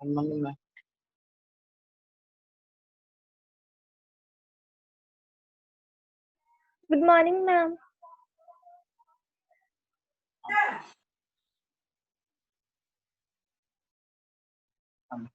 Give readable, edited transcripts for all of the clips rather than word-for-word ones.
morning, ma'am. Good morning, ma'am. Um,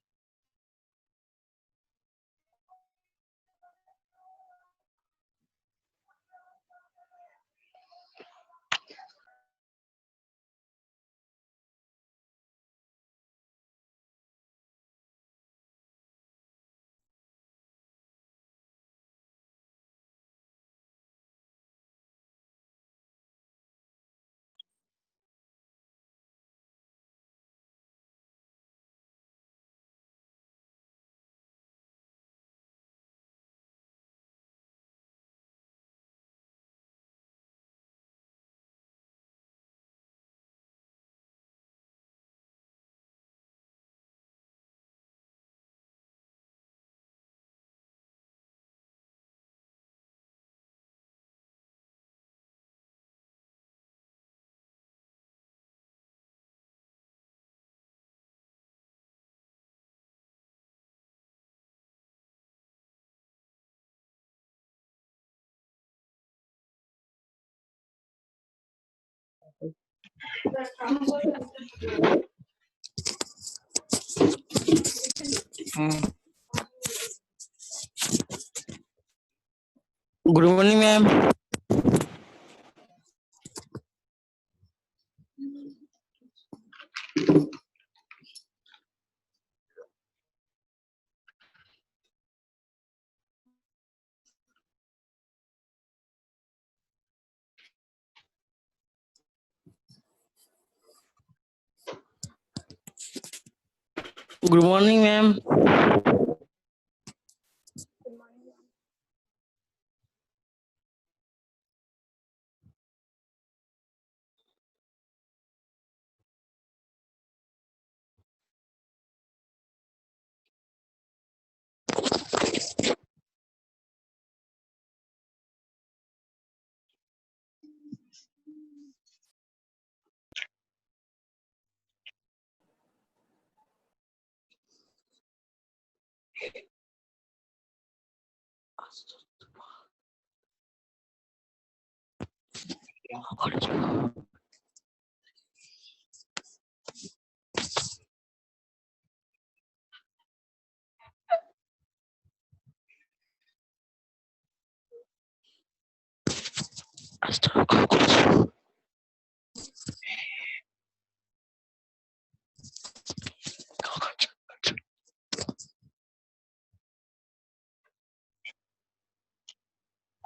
Good morning, ma'am. Good morning, ma'am.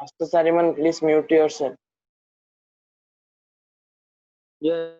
Master Sariman, please mute yourself. Yes.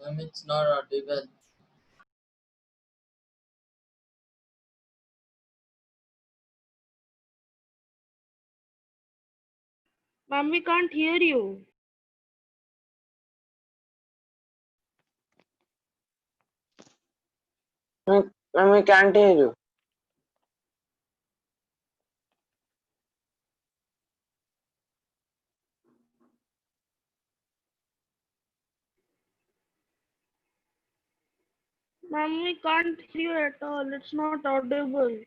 Ma'am, it's not audible. Ma'am, we can't hear you. Ma'am, we can't hear you. Ma'am, we can't hear you at all. It's not audible.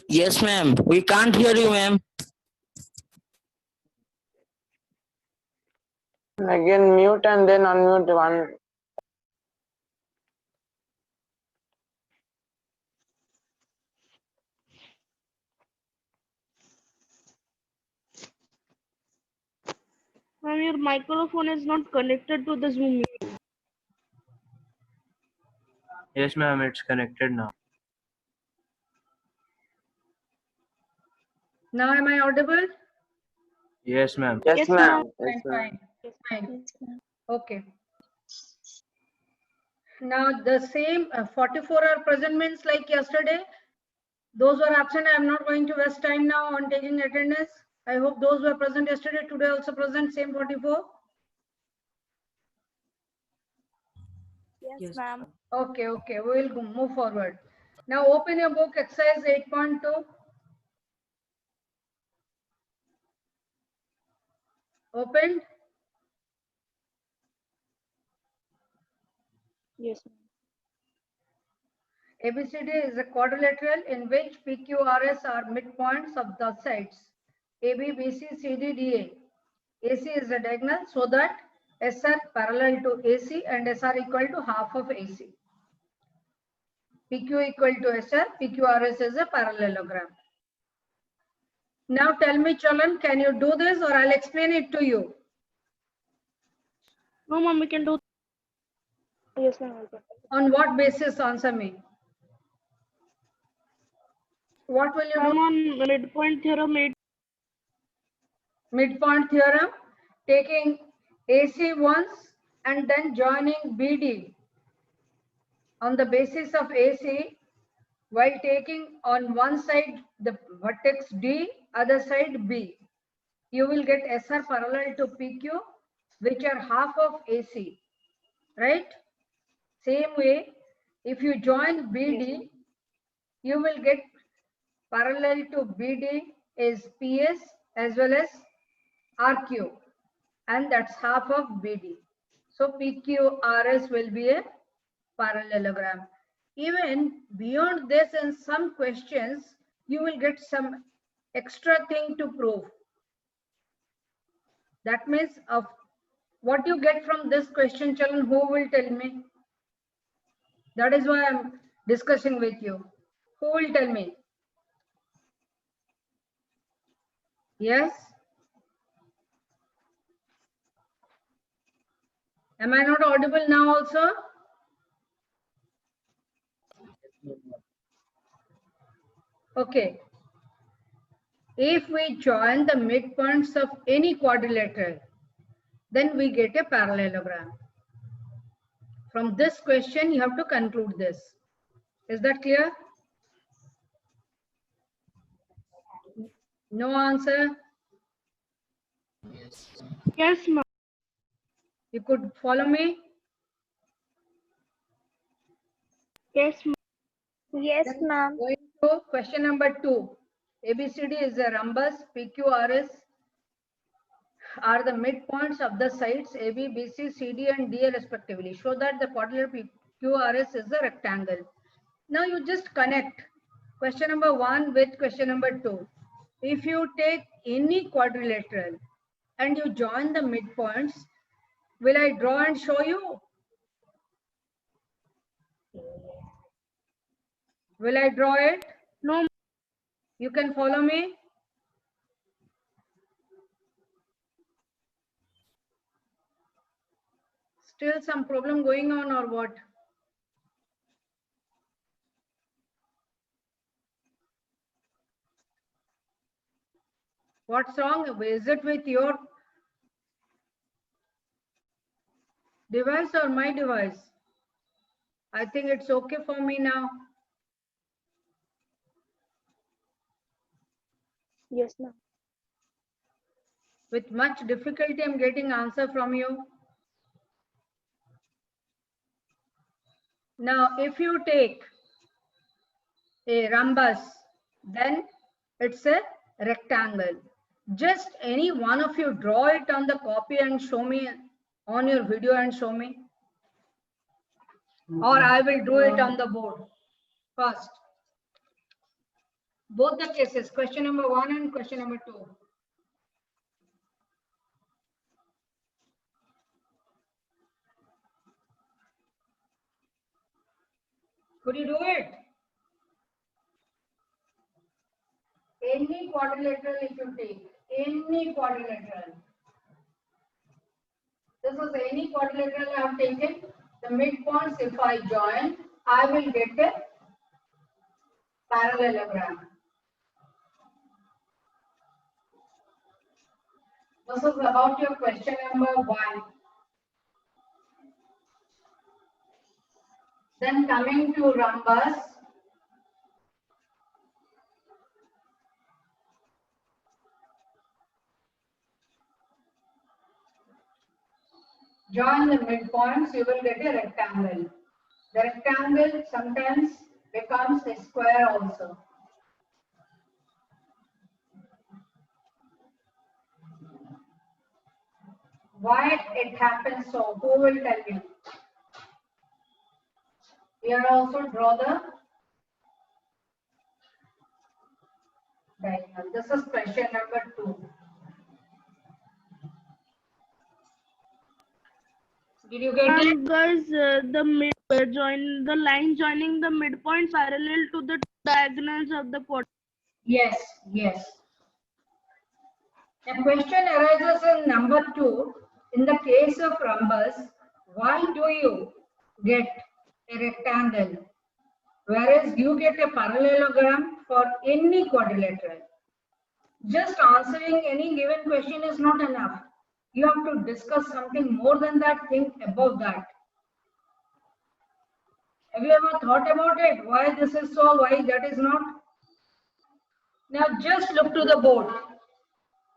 Yes, ma'am. We can't hear you, ma'am. Again, mute and then unmute one. Ma'am, your microphone is not connected to the Zoom meeting. Yes, ma'am, it's connected now. Now am I audible? Yes, ma'am. Yes, Yes, ma'am. ma'am. Yes, ma'am. Fine. Okay. Now the same 44 are present means like yesterday. Those who are absent, I am not going to waste time now on taking attendance. I hope those who are present yesterday, today also present, same 44. Yes, ma'am. Okay, okay, we will move forward. Now open your book, exercise 8.2. Opened. Yes, ma'am. ABCD is a quadrilateral in which PQRS are midpoints of the sides AB, BC, CD, DA. AC is a diagonal so that SR parallel to AC and SR equal to half of AC. PQ equal to SR, PQRS is a parallelogram. Now tell me, Chalan, can you do this or I'll explain it to you? No, ma'am, we can do. Yes, ma'am. On what basis? Answer me. What will you Ma'am, do? on midpoint theorem, Midpoint theorem, taking AC once and then joining BD on the basis of AC, while taking on one side the vertex D, other side B. You will get SR parallel to PQ, which are half of AC, right? Same way, if you join BD, you will get parallel to BD is PS as well as RQ, and that's half of BD. So PQRS will be a parallelogram. Even beyond this, in some questions, you will get some extra thing to prove. That means of what you get from this question, Chalan, who will tell me? That is why I'm discussing with you. Who will tell me? Yes? Am I not audible now also? Okay. If we join the midpoints of any quadrilateral, then we get a parallelogram. From this question, you have to conclude this. Is that clear? No answer? yes, ma'am. You could follow me? Yes, ma'am. Yes, ma'am. Going to question number 2. ABCD is a rhombus, PQRS are the midpoints of the sides AB, BC, CD and DA respectively. Show that the quadrilateral PQRS is a rectangle. Now you just connect question number 1 with question number 2. If you take any quadrilateral and you join the midpoints, will I draw and show you? Will I draw it? No, You can follow me? Still some problem going on or what? What's wrong? Is it with your device or my device? I think it's okay for me now. Yes, ma'am. With much difficulty, I'm getting answer from you. Now, if you take a rhombus, then it's a rectangle. Just any one of you draw it on the copy and show me on your video and show me. Or I will do it on the board first. Both the cases, question number 1 and question number 2. Could you do it? Any quadrilateral if you take, any quadrilateral. This is any quadrilateral I have taken. The midpoints, if I join, I will get a parallelogram. This is about your question number 1. Then coming to rhombus. Join the midpoints, you will get a rectangle. The rectangle sometimes becomes a square also. Why it happens so? Who will tell me? Here also draw the diagonal. This is question number 2. Did you get it? Because the line joining the midpoints parallel to the diagonals of the quadrant. Yes, yes. A question arises in number 2. In the case of rhombus, why do you get a rectangle, whereas you get a parallelogram for any quadrilateral? Just answering any given question is not enough. You have to discuss something more than that, think about that. Have you ever thought about it? Why this is so, why that is not? Now just look to the board.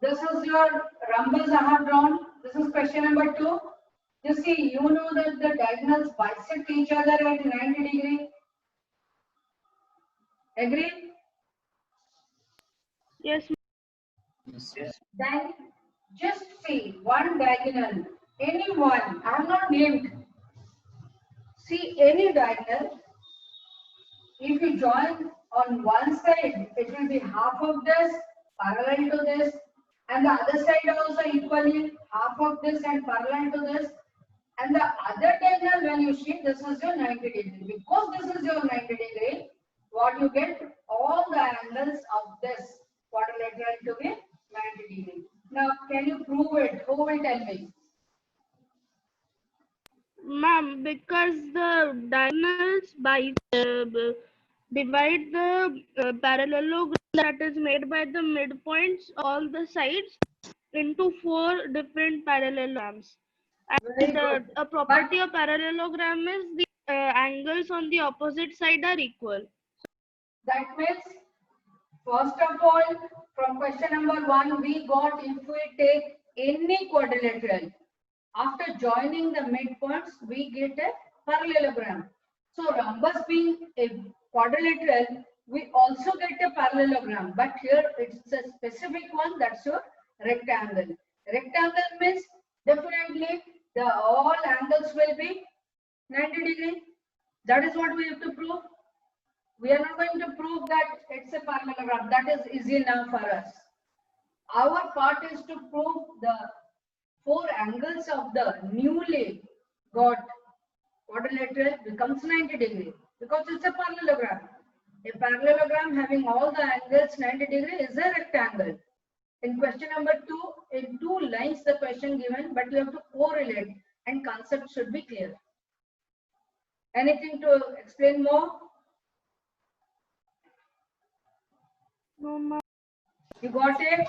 This is your rhombus I have drawn. This is question number 2. You see, you know that the diagonals bisect each other at 90 degrees. Agree? Yes, Then just see one diagonal, any one, I have not named. See any diagonal, if you join on one side, it will be half of this parallel to this, and the other side also equally half of this and parallel to this. And the other diagonal, when you see, this is your 90 degree. Because this is your 90 degree, what you get, all the angles of this quadrilateral to be 90 degree. Now, can you prove it? Who will tell me? ma'am, because the diagonals divide the parallelogram that is made by the midpoints, all the sides, into 4 different parallelograms. Very And good. a property of parallelogram is the angles on the opposite side are equal. That means, first of all, from question number 1, we got if we take any quadrilateral, after joining the midpoints, we get a parallelogram. So rhombus being a quadrilateral, we also get a parallelogram, but here it's a specific one, that's your rectangle. Rectangle means definitely the all angles will be 90 degree. That is what we have to prove. We are not going to prove that it's a parallelogram. That is easy now for us. Our part is to prove the 4 angles of the newly got quadrilateral becomes 90 degree because it's a parallelogram. A parallelogram having all the angles 90 degree is a rectangle. In question number 2, in 2 lines the question given, but you have to correlate and concept should be clear. Anything to explain more? No, ma'am. You got it?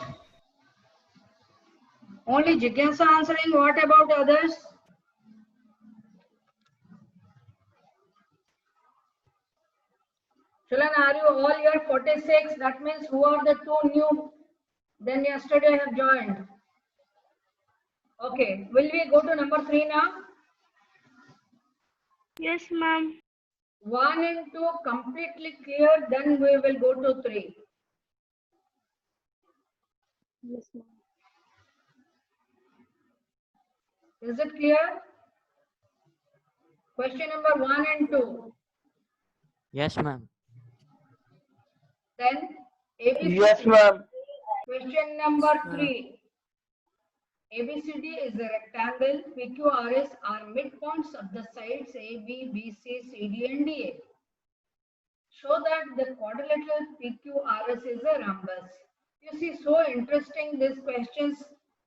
Only Jigyasa answering. What about others? Chulan, are you all here? 46. That means who are the two new? Then yesterday have joined. Okay. Will we go to number 3 now? Yes, ma'am. 1 and 2 completely clear. Then we will go to 3. Yes, ma'am. Is it clear? Question number 1 and 2. Yes, ma'am. Then ABCD. Yes, ma'am. Question number 3. ABCD is a rectangle. PQRS are midpoints of the sides AB, BC, CD, and DA. Show that the quadrilateral PQRS is a rhombus. You see, so interesting these questions.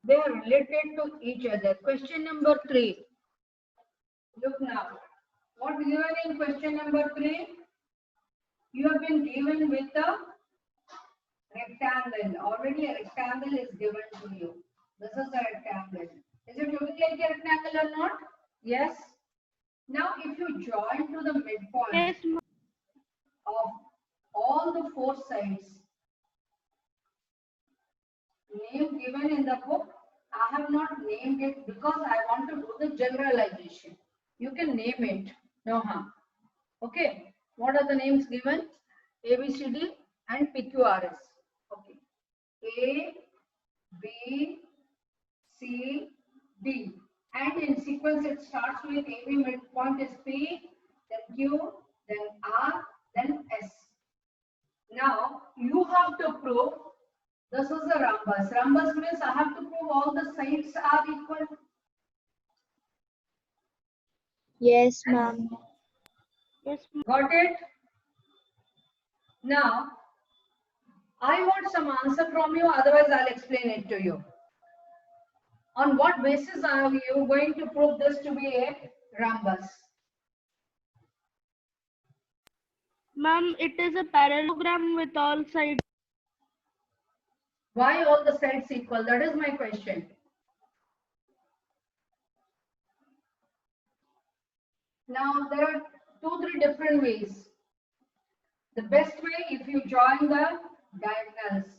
They are related to each other. Question number 3. Look now. What given in question number 3? You have been given with a rectangle. Already a rectangle is given to you. This is a rectangle. Is it looking like a rectangle or not? Yes. Now, if you join to the midpoint Yes, ma'am. of all the 4 sides, name given in the book, I have not named it because I want to do the generalization. You can name it. No harm. Okay. What are the names given? ABCD and PQRS. Okay. A, B, C, D. And in sequence it starts with AB midpoint is P, then Q, then R, then S. Now you have to prove this is a rhombus. Rhombus means I have to prove all the sides are equal. Yes, ma'am. Yes, ma'am. Got it? Now I want some answer from you, otherwise I'll explain it to you. On what basis are you going to prove this to be a rhombus? Ma'am, it is a parallelogram with all sides. Why all the sides equal? That is my question. Now there are 2-3 different ways. The best way, if you join the diagonals.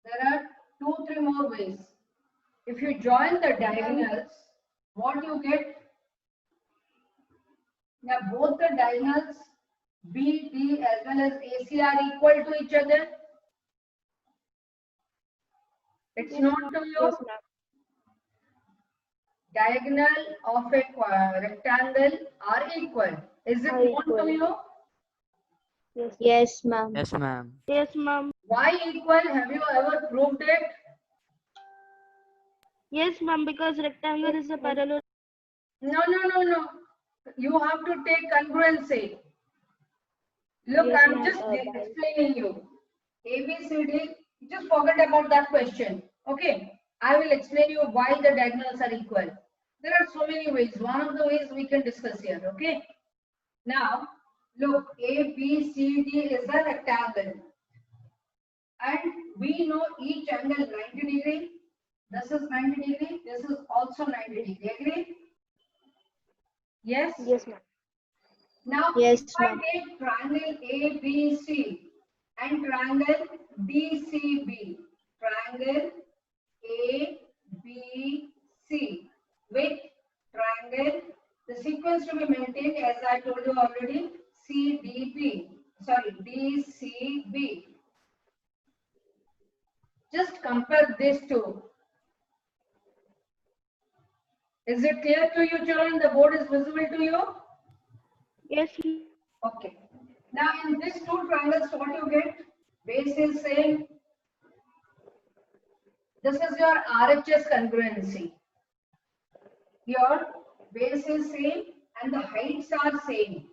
There are 2-3 more ways. If you join the diagonals, what you get? Now both the diagonals B, D as well as AC are equal to each other. It's known to you. Yes, ma'am. Diagonal of a rectangle are equal. Is it Are known to equal. you? Yes, ma'am. Yes, ma'am. Yes, ma'am. Why equal? Have you ever proved it? Yes, ma'am, because rectangle is a parallel. No. You have to take congruency. Look, Yes, I'm ma'am. just Right. explaining you. ABCD, just forget about that question. Okay, I will explain you why the diagonals are equal. There are so many ways. One of the ways we can discuss here. Okay. Now, look, ABCD is a rectangle. And we know each angle 90 degree. This is 90 degree. This is also 90 degree. Agree? Yes? Yes, ma'am. Now, Yes, if I ma'am. take triangle ABC and triangle DCB, triangle ABC with triangle, the sequence to be maintained as I told you already, DCB. Just compare these two. Is it clear to you, children? The board is visible to you? Yes, Okay. Now in these two triangles, what you get? Base is same. This is your RHS congruency. Your base is same and the heights are same.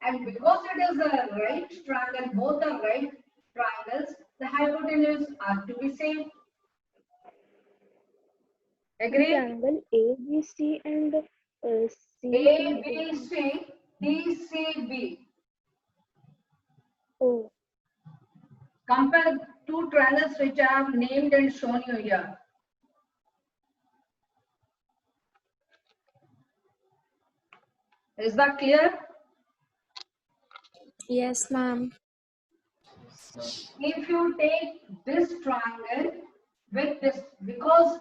And because it is a right triangle, both are right triangles, the hypotenuse are to be same. Agree? Triangle ABC and ABC, DCB. Oh, Compare two triangles which I have named and shown you here. Is that clear? Yes, ma'am. If you take this triangle with this, because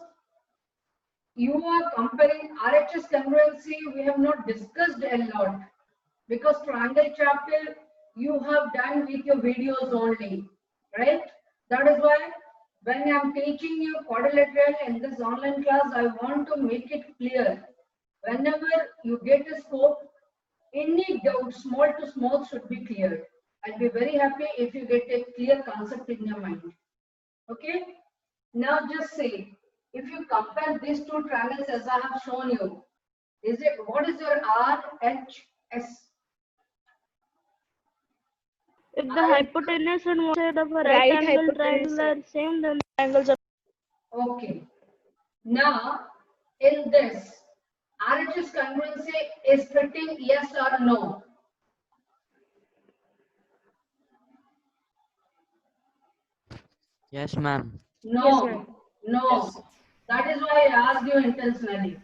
you are comparing RHS congruency, we have not discussed a lot, because triangle chapter you have done with your videos only, right? That is why when I am teaching you quadrilateral in this online class, I want to make it clear. Whenever you get a scope, any doubt, small to small, should be clear. I'll be very happy if you get a clear concept in your mind. Okay? Now just say, if you compare these two triangles as I have shown you, what is your RHS? If the hypotenuse and one side of a Right right angle hypotenuse. triangle are same, then the angles are. Okay. Now, in this, RHS congruency is fitting, yes or no? Yes, ma'am. No. Yes, ma'am. No. Yes. That is why I asked you intentionally.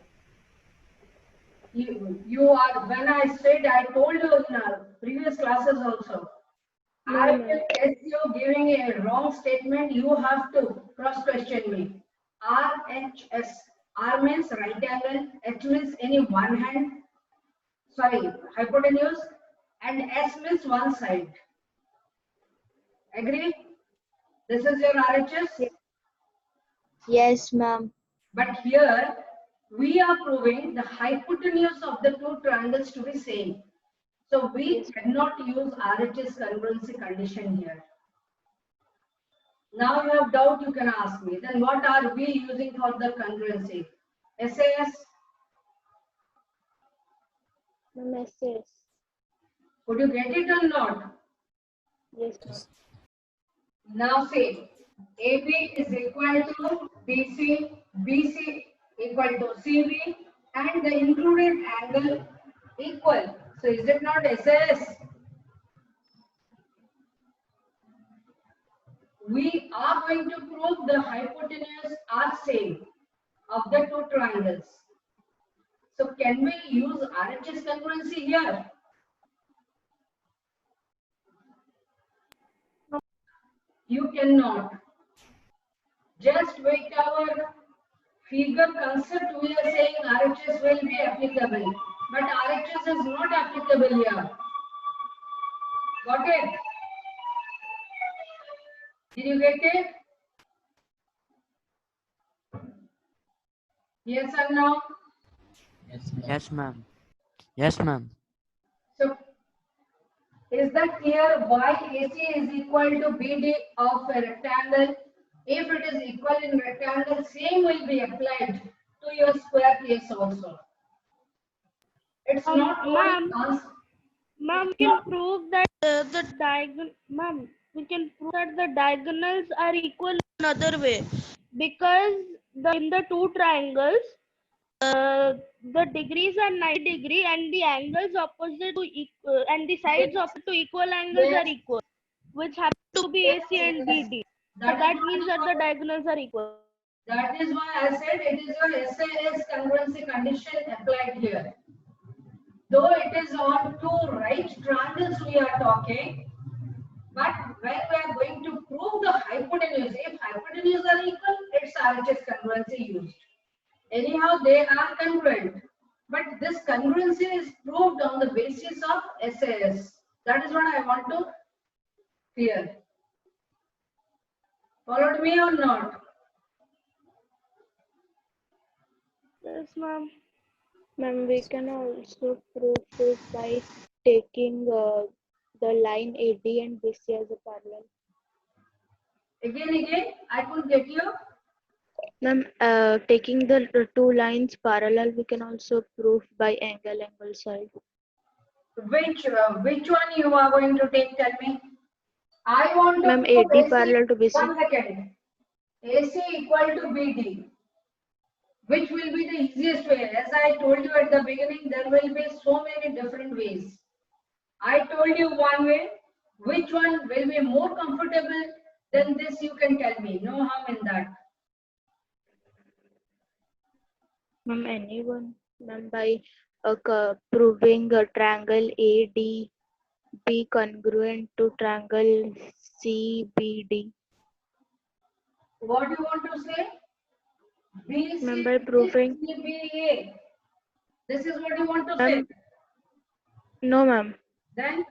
You are, when I said, I told you in our previous classes also, No, I ma'am. will test you giving a wrong statement, you have to cross question me. RHS. R means right angle, H means any one hand, sorry, hypotenuse, and S means one side. Agree? This is your RHS. Yes, ma'am. But here we are proving the hypotenuse of the two triangles to be same. So we cannot use RHS congruency condition here. Now you have doubt, you can ask me. Then what are we using for the congruency? SAS? Ma'am, yes. Could you get it or not? Yes, ma'am. Now say AB is equal to BC, BC equal to CB, and the included angle equal. So is it not SAS? We are going to prove the hypotenuse are same of the two triangles. So can we use RHS congruency here? You cannot. Just with our figure concept, we are saying RHS will be applicable. But RHS is not applicable here. Got it? Did you get it? Yes or no? Yes, ma'am. Yes, ma'am. So, is that clear why AC is equal to BD of a rectangle? If it is equal in rectangle, same will be applied to your square case also. It's not Ma'am, only ma'am, we can prove that the diagonal, ma'am, we can prove that the diagonals are equal another way, because in the two triangles, the degrees are 90 degree and the angles opposite to and the sides opposite to equal angles are equal, which happen to be AC and BD. So that means that the diagonals are equal. That is why I said it is your SAS congruency condition applied here. Though it is on two right triangles we are talking, but when we are going to prove the hypotenuse, if hypotenuse are equal, it's RHS congruency used. Anyhow, they are congruent. But this congruency is proved on the basis of SAS. That is what I want to clear. Followed me or not? Yes, ma'am. Ma'am, we can also prove it by taking the line AD and BC as a parallel. Again, I couldn't get you. Ma'am, taking the two lines parallel, we can also prove by angle side. Which one you are going to take? Tell me. I want to Ma'am, prove AD AC. parallel to BC. 1 second. AC equal to BD. Which will be the easiest way? As I told you at the beginning, there will be so many different ways. I told you one way. Which one will be more comfortable then this you can tell me. No harm in that. Ma'am, anyone? Ma'am, by proving a triangle ADB congruent to triangle CBD. What do you want to say? Ma'am, by proving. BCBA. This is what you want to say. Ma'am, no, ma'am. Then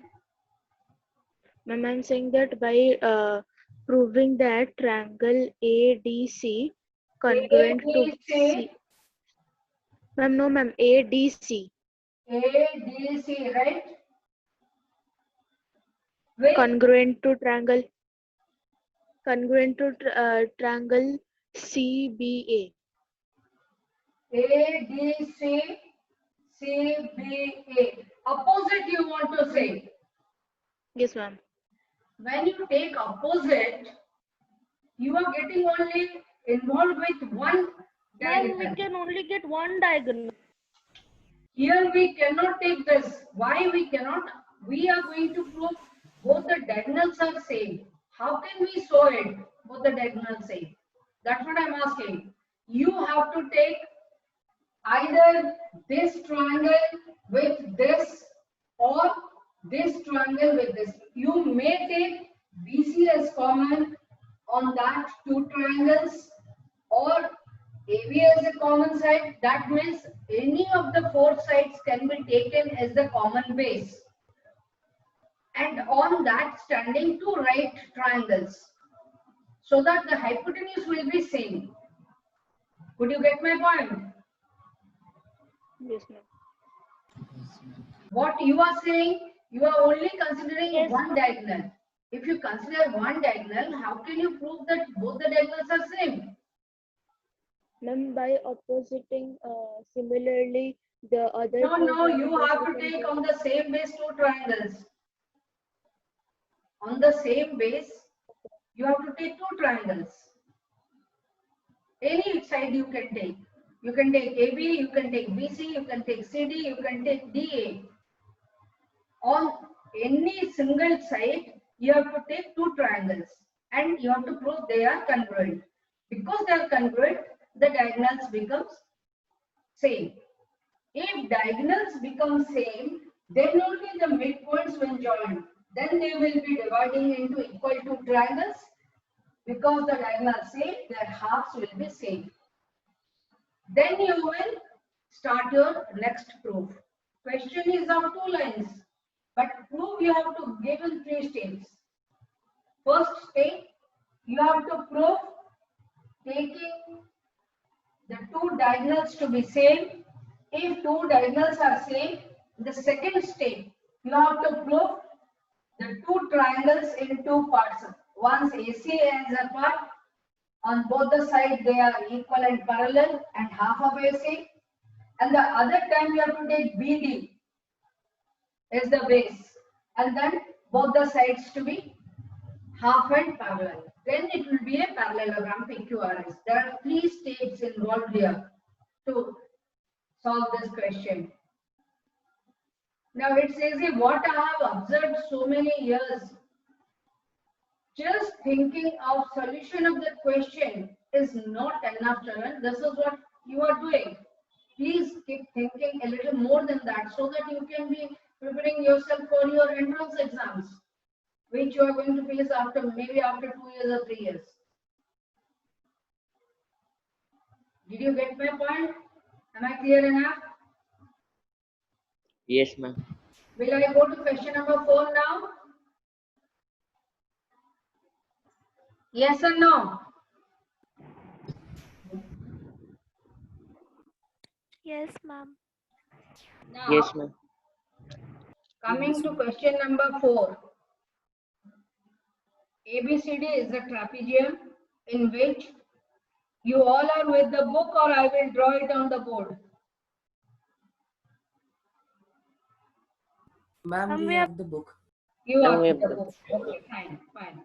Ma'am, I'm saying that by proving that triangle ADC congruent to ABC. C. Ma'am, no, ma'am. ADC ADC, right? With congruent to triangle triangle CBA. ADC CBA. Opposite you want to say. Yes, ma'am. When you take opposite, you are getting only involved with one Ma'am, we diagonal. can only get one diagonal. Here we cannot take this. Why we cannot? We are going to prove both the diagonals are same. How can we show it? Both the diagonals same. That's what I'm asking. You have to take either this triangle with this or this triangle with this. You may take BC as common on that two triangles or AB as a common side. That means any of the four sides can be taken as the common base. And on that standing two right triangles so that the hypotenuse will be same. Could you get my point? Yes, ma'am. What you are saying, you are only considering Yes, one diagonal. If you consider one diagonal, how can you prove that both the diagonals are same? Ma'am, by oppositing similarly the other No, two no, you triangles have we to can take do- on the same base two triangles. On the same base, you have to take two triangles. Any side you can take. You can take AB, you can take BC, you can take CD, you can take DA. On any single side, you have to take two triangles and you have to prove they are congruent. Because they are congruent, the diagonals becomes same. If diagonals become same, then only the midpoints will join. Then they will be dividing into equal two triangles. Because the diagonals same, their halves will be same. Then you will start your next proof. Question is of two lines, but proof you have to give in three steps. First step, you have to prove taking the two diagonals to be same. If two diagonals are same, the second step, you have to prove the two triangles in two parts. Once AC as a part, on both the sides they are equal and parallel and half of AC. And the other time you have to take BD as the base. And then both the sides to be half and parallel. Then it will be a parallelogram PQRS. There are three steps involved here to solve this question. Now it says here, what I have observed so many years. Just thinking of solution of the question is not enough, children. This is what you are doing. Please keep thinking a little more than that so that you can be preparing yourself for your entrance exams, which you are going to face after maybe after 2 years or 3 years. Did you get my point? Am I clear enough? Yes, ma'am. Will I go to question number 4 now? Yes or no? Yes, ma'am. Now, Yes, ma'am. coming to question number 4. ABCD is a trapezium in which you all are with the book or I will draw it on the board. Ma'am, we have the book. You No, are we with have the the- book. Okay, fine, fine.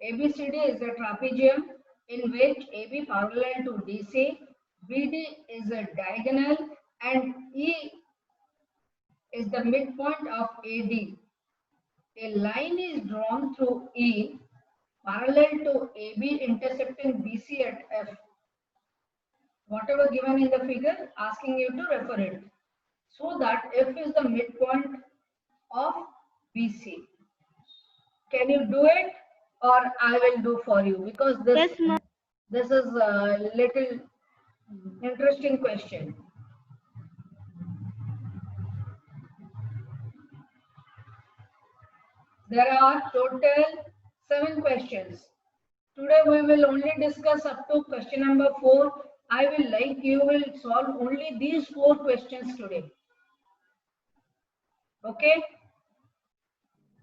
ABCD is a trapezium in which AB parallel to DC, BD is a diagonal and E is the midpoint of AD. A line is drawn through E parallel to AB intersecting BC at F. Whatever given in the figure, asking you to refer it. So that F is the midpoint of BC. Can you do it, or I will do for you? Because Yes, ma'am. this is a little interesting question. There are total 7 questions. Today we will only discuss up to question number 4. I will like you will solve only these 4 questions today. Okay?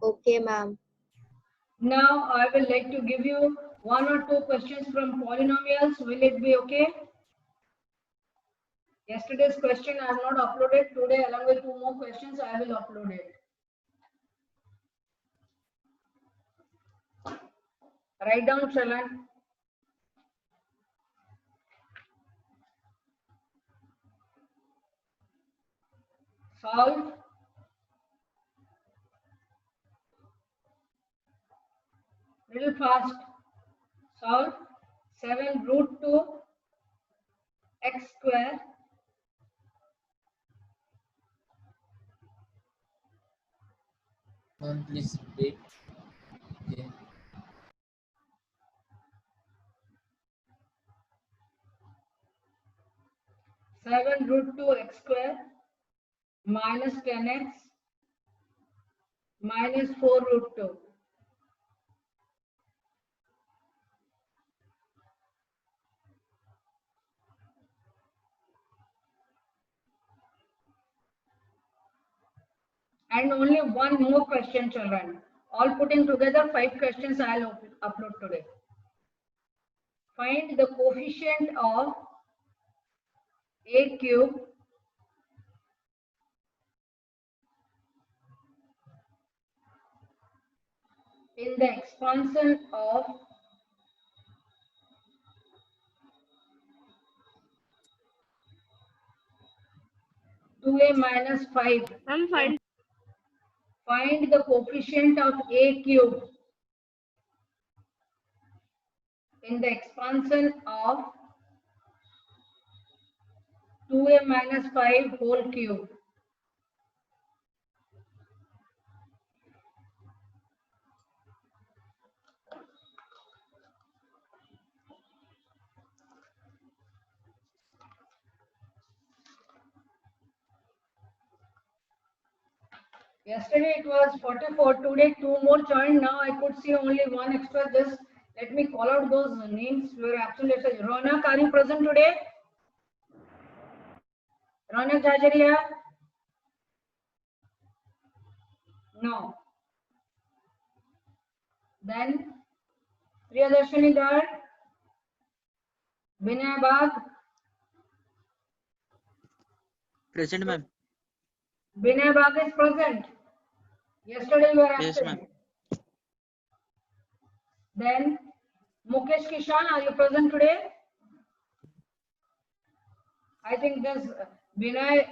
Okay, ma'am. Now I will like to give you 1 or 2 questions from polynomials. Will it be okay? Yesterday's question I have not uploaded. Today along with 2 more questions I will upload it. Write down, Shalan. Solve. Little fast. Solve 7 root 2 x square Please repeat. Okay. 7 root 2 x square minus 10x minus 4 root 2. And only 1 more question, children. All putting together 5 questions I will upload today. Find the coefficient of a cube in the expansion of two a minus 5. I'm fine. Find the coefficient of a cube in the expansion of 2a minus 5 whole cube. Yesterday it was 44, today 2 more joined. Now I could see only 1 extra. Just let me call out those names. You are absent. Ronak, are you present today? Ronak Jajaria? No. Then Priyadarshini Gar? Vinay Bag? Present, ma'am. Vinay Bag is present. Yesterday you were absent. Yes, ma'am. Then Mukesh Kishan, are you present today? I think there's Vinay,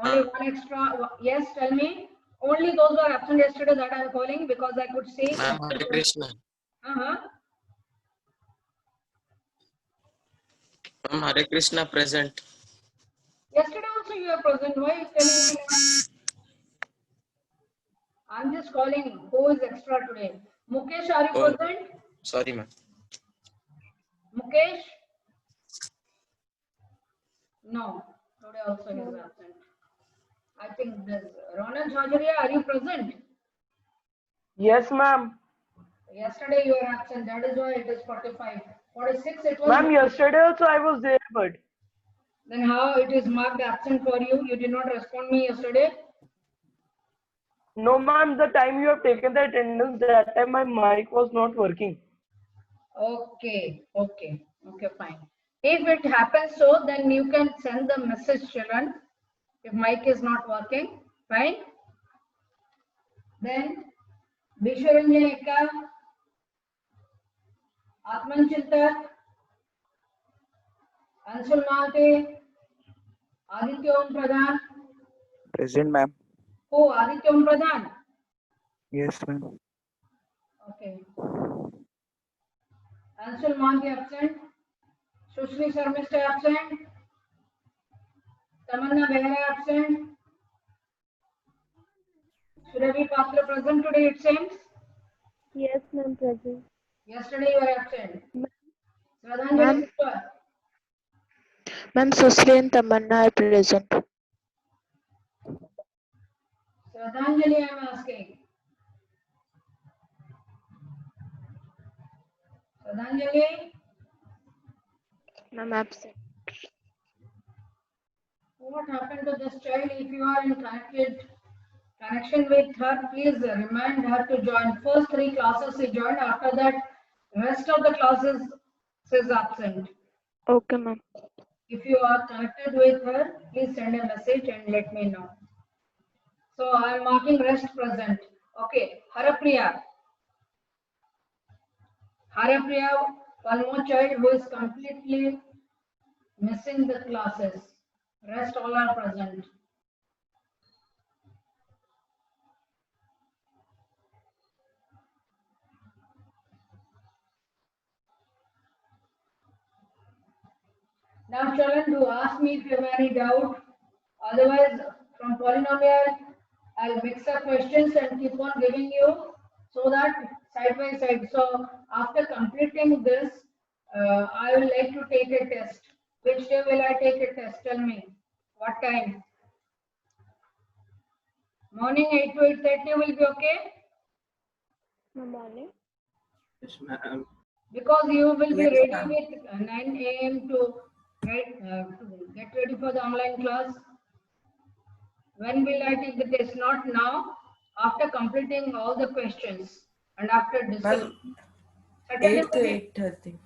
only 1 extra. Yes, tell me. Only those who are absent yesterday that I am calling because I could see. Ma'am, Hare Krishna. Uh-huh. Ma'am, Hare Krishna present. Yesterday also you are present. Why are you telling me now? I'm just calling who is extra today. Mukesh, are you Oh. present? Sorry, ma'am. Mukesh? No, today also he is absent. I think this Ronak Jhajaria, are you present? Yes, ma'am. Yesterday you were absent. That is why it is 45. 46 it was. Ma'am, yesterday also I was there, but Then how it is marked absent for you? You did not respond me yesterday. no, ma'am. The time you have taken the attendance, that time my mic was not working. Okay, fine. If it happens so, then you can send the message, children. If mic is not working, fine. Then Vishwaranjan Eka, Atman Chintak, Anshul Malte, Aditya Om Pradhan. Present, ma'am. Oh, Aditya Om Pradhan. Yes, ma'am. Okay. Anshul Mohanty absent. Sushri Sharmista absent. Tamanna Behra absent. Surabhi Patra present today, it seems. Yes, ma'am, present. Yesterday you were absent. Shraddhanjali Ma'am. Putwar. Ma'am, Susri and Tamanna are present. Shraddhanjali, I am asking. Shraddhanjali, Ma'am, absent. what happened to this child? If you are in connection with her, please remind her to join. First 3 classes she joined. After that, rest of the classes she is absent. Okay, ma'am. If you are connected with her, please send a message and let me know. So I am marking rest present. Okay, Harapriya. Harapriya, one more child who is completely missing the classes. Rest all are present. Now, Chalan, do ask me if you have any doubt. Otherwise, from polynomial, I'll mix up questions and keep on giving you so that side by side. So, after completing this, I will like to take a test. Which day will I take a test? Tell me. What time? Morning 8 to 8:30 will be okay? Morning. Yes, ma'am. Because you will be Yes, ready ma'am. with 9 a.m. to get ready for the online class. When will I take the test? Not now. After completing all the questions and after discussing. Saturday 8 to will be- 8:30.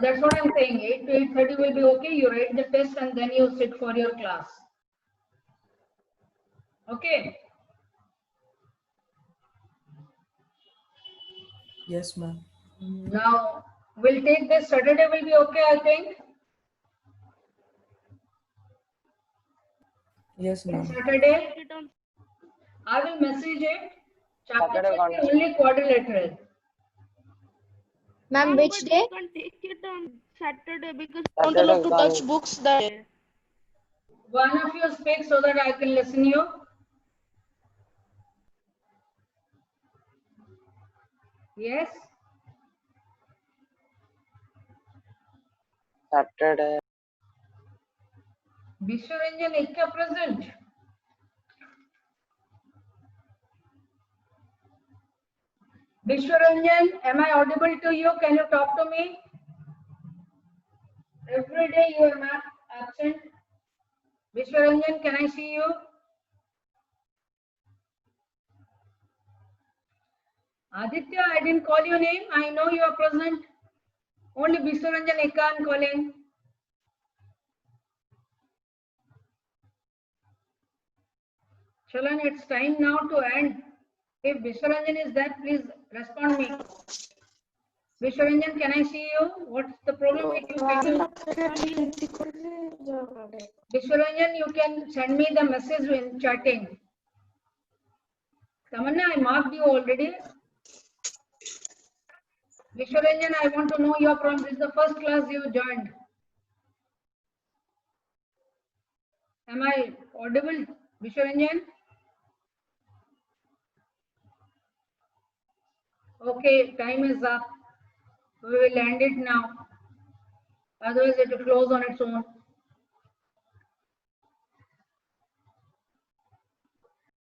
That's what I'm saying. 8 to 8:30 will be okay. You write the test and then you sit for your class. Okay. Yes, ma'am. Now we'll take this Saturday will be okay, I think. Yes, ma'am. Saturday, I will message it. Chapter will be only quadrilateral. Ma'am, which day? You can take it on Saturday because you don't allow to touch books that day. One of you speak so that I can listen you. Yes. Saturday. Vishwaranjan Ikka present. Vishwaranjan, am I audible to you? Can you talk to me? Every day you are not absent. Vishwaranjan, can I see you? Aditya, I didn't call your name. I know you are present. Only Vishwaranjan Ikka I am calling. Chalan, it's time now to end. If Vishwaranjan is there, please respond me. Vishwaranjan, can I see you? What's the problem with you? Vishwaranjan, you can send me the message in chatting. Tamanna, I marked you already. Vishwaranjan, I want to know your problem. This is the first class you joined. Am I audible, Vishwaranjan? Okay, time is up. We will end it now. Otherwise, it will close on its own.